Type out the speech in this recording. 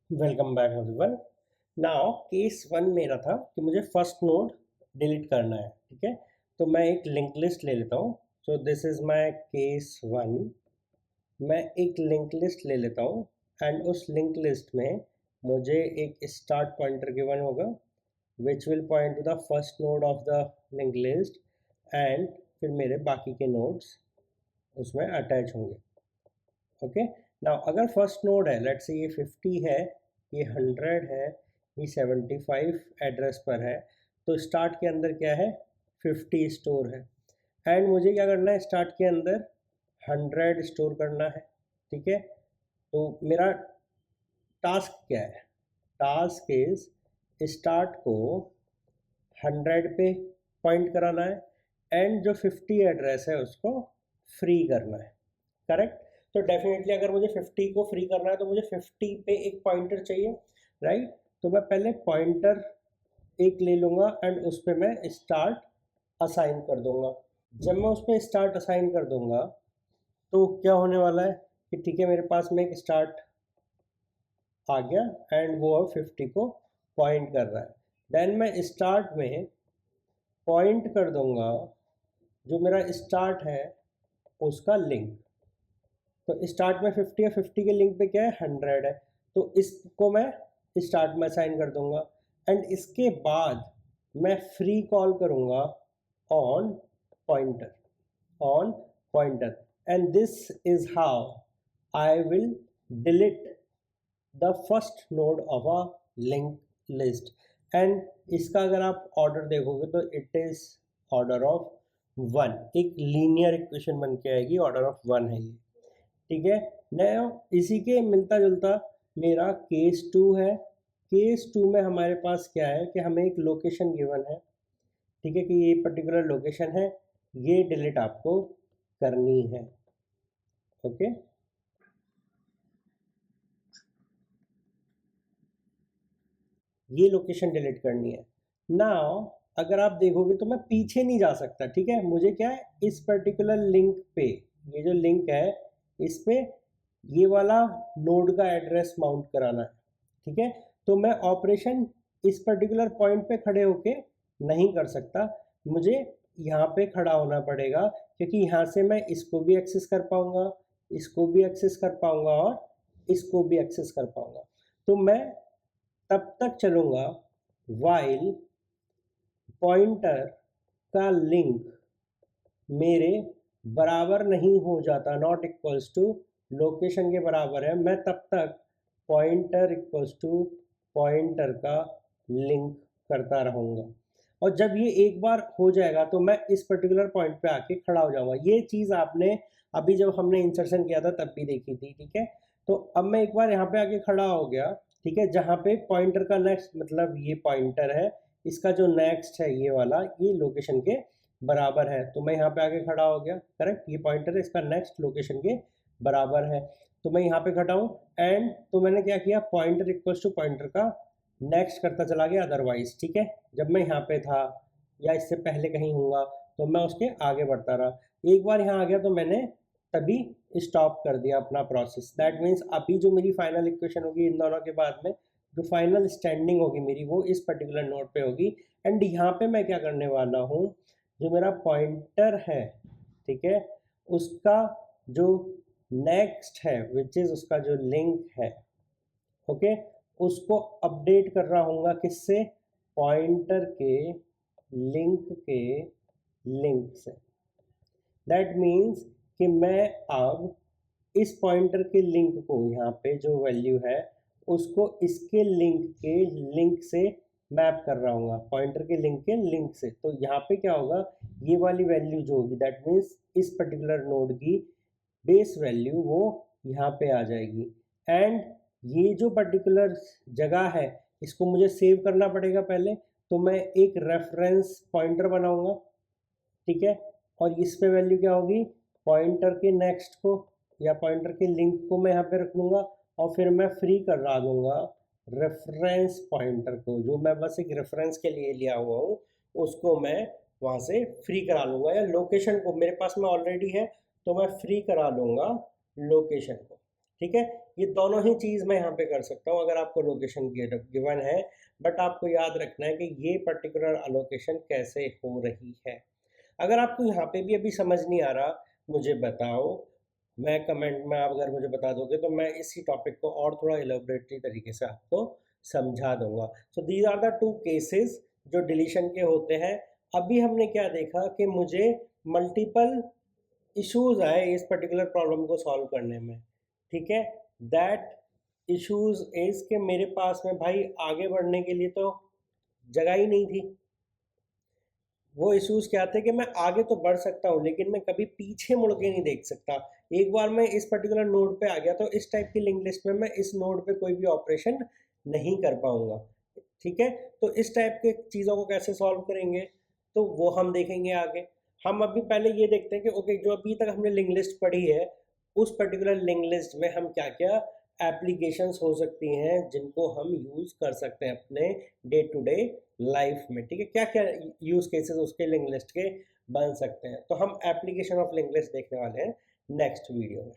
Welcome back everyone. Now case one मेरा था कि मुझे फर्स्ट नोड डिलीट करना है। ठीक है, तो मैं एक लिंक लिस्ट ले लेता हूँ। So this is my case one. मैं एक लिंक लिस्ट ले लेता हूँ एंड उस लिंक लिस्ट में मुझे एक स्टार्ट पॉइंटर गिवन होगा which will point two the first node of the link list and फिर मेरे बाकी के नोड्स उसमें अटैच होंगे। ओके, नाउ अगर फर्स्ट नोड है, लेट्स से ये 50 है, ये 100 है, ये 75 एड्रेस पर है, तो स्टार्ट के अंदर क्या है, 50 स्टोर है एंड मुझे क्या करना है, स्टार्ट के अंदर 100 स्टोर करना है। ठीक है, तो मेरा टास्क क्या है, टास्क इज स्टार्ट को 100 पे पॉइंट कराना है एंड जो 50 एड्रेस है उसको फ्री करना है। करेक्ट, तो डेफिनेटली अगर मुझे 50 को फ्री करना है तो मुझे 50 पे एक पॉइंटर चाहिए, राइट। तो मैं पहले पॉइंटर एक ले लूँगा एंड उस पर मैं स्टार्ट असाइन कर दूंगा। जब मैं उस पर स्टार्ट असाइन कर दूंगा तो क्या होने वाला है कि ठीक है, मेरे पास में एक स्टार्ट आ गया एंड वो अब 50 को पॉइंट कर रहा है। देन मैं स्टार्ट में पॉइंट कर दूंगा जो मेरा स्टार्ट है उसका लिंक। तो स्टार्ट में 50 है, 50 के लिंक पे क्या है, 100 है, तो इसको मैं स्टार्ट में असाइन कर दूंगा एंड इसके बाद मैं फ्री कॉल करूंगा on pointer, on pointer, and this is how I will delete the first node of a link list. And इसका अगर आप ऑर्डर देखोगे तो इट इज ऑर्डर ऑफ 1, एक लीनियर इक्वेशन बन के आएगी, ऑर्डर ऑफ 1 है ये। ठीक है, नया इसी के मिलता जुलता मेरा केस 2 है। केस 2 में हमारे पास क्या है कि हमें एक लोकेशन गिवन है। ठीक है, कि ये पर्टिकुलर लोकेशन है, ये डिलीट आपको करनी है। ओके, ये लोकेशन डिलीट करनी है। नाउ अगर आप देखोगे तो मैं पीछे नहीं जा सकता। ठीक है, मुझे क्या है, इस पर्टिकुलर लिंक पे, ये जो लिंक है इस पे ये वाला नोड का एड्रेस माउंट कराना है। ठीक है, तो मैं ऑपरेशन इस पर्टिकुलर पॉइंट पे खड़े होके नहीं कर सकता, मुझे यहाँ पे खड़ा होना पड़ेगा, क्योंकि यहाँ से मैं इसको भी एक्सेस कर पाऊंगा, इसको भी एक्सेस कर पाऊंगा और इसको भी एक्सेस कर पाऊंगा। तो मैं तब तक चलूंगा वाइल पॉइंटर का लिंक मेरे बराबर नहीं हो जाता, नॉट इक्वल्स टू लोकेशन के बराबर है, मैं तब तक पॉइंटर इक्वल्स टू पॉइंटर का लिंक करता रहूँगा। और जब ये एक बार हो जाएगा तो मैं इस पर्टिकुलर पॉइंट पे आके खड़ा हो जाऊँगा। ये चीज़ आपने अभी जब हमने इंसर्शन किया था तब भी देखी थी। ठीक है, तो अब मैं एक बार यहाँ पे आके खड़ा हो गया। ठीक है, जहाँ पे पॉइंटर का नेक्स्ट, मतलब ये पॉइंटर है, इसका जो नेक्स्ट है ये वाला, ये लोकेशन के बराबर है, तो मैं यहाँ पे आके खड़ा हो गया। करेक्ट, ये पॉइंटर है, इसका नेक्स्ट लोकेशन के बराबर है, तो मैं यहाँ पे खड़ा हूँ एंड तो मैंने क्या किया, पॉइंटर इक्वल्स टू पॉइंटर का नेक्स्ट करता चला गया अदरवाइज। ठीक है, जब मैं यहाँ पे था या इससे पहले कहीं हूँगा तो मैं उसके आगे बढ़ता रहा। एक बार यहाँ आ गया तो मैंने तभी स्टॉप कर दिया अपना प्रोसेस। दैट मीन्स अभी जो मेरी फाइनल इक्वेशन होगी इन दोनों के बाद में, जो फाइनल स्टैंडिंग होगी मेरी वो इस पर्टिकुलर नोड पे होगी। एंड यहाँ पे मैं क्या करने वाला हूँ, जो मेरा पॉइंटर है, ठीक है, उसका जो नेक्स्ट है विच इज़ उसका जो लिंक है, ओके, उसको अपडेट कर रहा हूँगा किससे, पॉइंटर के लिंक से। दैट मीन्स कि मैं अब इस पॉइंटर के लिंक को, यहाँ पे जो वैल्यू है उसको इसके लिंक से मैप कर रहा हूँ, पॉइंटर के लिंक से। तो यहाँ पे क्या होगा, ये वाली वैल्यू जो होगी, दैट मीन्स इस पर्टिकुलर नोड की बेस वैल्यू वो यहाँ पे आ जाएगी। एंड ये जो पर्टिकुलर जगह है इसको मुझे सेव करना पड़ेगा पहले, तो मैं एक रेफरेंस पॉइंटर बनाऊंगा। ठीक है, और इस पे वैल्यू क्या होगी, पॉइंटर के नेक्स्ट को या पॉइंटर के लिंक को मैं यहाँ पे रख लूँगा और फिर मैं फ्री करा दूंगा रेफरेंस पॉइंटर को, जो मैं बस एक रेफरेंस के लिए लिया हुआ हूँ, उसको मैं वहाँ से फ्री करा लूँगा। या लोकेशन को मेरे पास में ऑलरेडी है तो मैं फ्री करा लूँगा लोकेशन को। ठीक है। ये दोनों ही चीज़ मैं यहाँ पे कर सकता हूँ अगर आपको लोकेशन गिवन है, बट आपको याद रखना है कि ये पर्टिकुलर अलोकेशन कैसे हो रही है। अगर आपको यहाँ पे भी अभी समझ नहीं आ रहा, मुझे बताओ, मैं कमेंट में आप अगर मुझे बता दोगे तो मैं इसी टॉपिक को और थोड़ा एलोबरेटली तरीके से आपको समझा दूंगा। So these are the two cases जो डिलीशन के होते हैं। अभी हमने क्या देखा कि मुझे मल्टीपल इश्यूज आए इस पर्टिकुलर प्रॉब्लम को सॉल्व करने में, ठीक है। दैट इश्यूज इज के मेरे पास में भाई आगे बढ़ने के लिए तो जगह ही नहीं थी। वो इश्यूज क्या थे कि मैं आगे तो बढ़ सकता हूँ लेकिन मैं कभी पीछे मुड़ के नहीं देख सकता। एक बार मैं इस पर्टिकुलर नोड पे आ गया तो इस टाइप की लिंक लिस्ट में मैं इस नोड पे कोई भी ऑपरेशन नहीं कर पाऊंगा, ठीक है। तो इस टाइप के चीज़ों को कैसे सॉल्व करेंगे तो वो हम देखेंगे आगे। हम अभी पहले ये देखते हैं कि ओके, जो अभी तक हमने लिंक लिस्ट पढ़ी है उस पर्टिकुलर लिंक लिस्ट में हम क्या क्या एप्लीकेशंस हो सकती हैं जिनको हम यूज़ कर सकते हैं अपने डे टू डे लाइफ में, ठीक है। क्या क्या यूज़ केसेस उसके लिंक लिस्ट के बन सकते हैं, तो हम एप्लीकेशन ऑफ लिंक लिस्ट देखने वाले हैं नेक्स्ट वीडियो में।